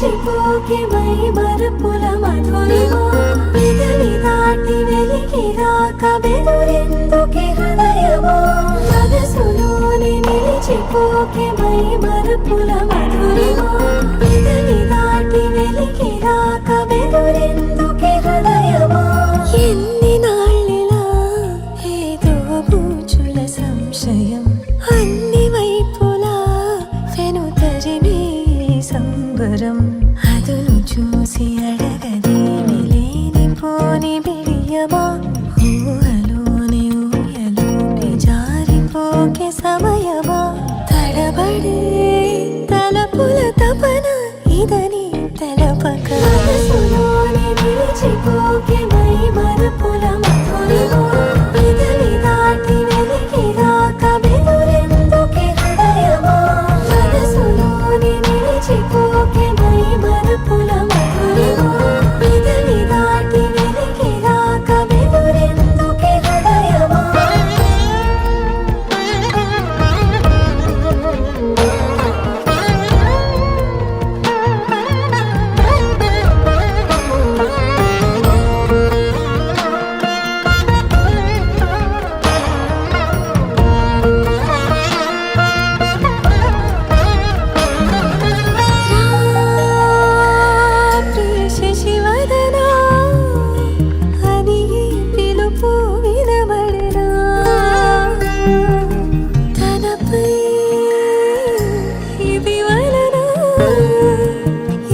నిలిచిపోకే my మరపుల Madhurima పెదవి దాటి వెలికి రాక బెదురెందుకే హృదయమా మనసులోనే నిలిచిపోకే మై మరపుల మధురిమా పెదవి దాటి వెలికి రాక బెదురెందుకే హృదయమా ఎన్ని నాళ్ళిలా ఏదో బూచుల సంశయం అన్ని వైపులా వెనుతరిమే సంబరం అదును చూసి అడగదేమి లేనిపోని బిడియమా ఊహలోని ఊయలోని జారిపోకే సమయమా తడబడే తలపుల తపన ఇదని తెలపక మనసులోని నిలిచిపోకే మై మరపుల మధురిమా పెదవి దాటి వెలికి రాక బెదురెందుకే హృదయమా మనసులోని నిలిచిపోకే మై మరపుల మధురిమా పెదవి దాటి వెలికి రాక బెదురెందుకే హృదయమా శశివదనా అని పిలుపు వినబడరా తనపై ఇది వలన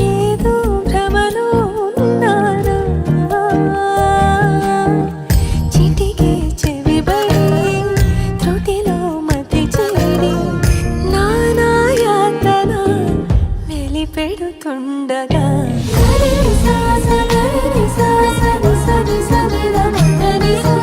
ఏదో భ్రమలో ఉన్నారా చిటికే చెవిబడి త్రుటిలో మతి చేరి నానా యాతన వెలిపెడుతుండగా సరి సా స గరి సా సరి సరి సరి ద మ గరి సా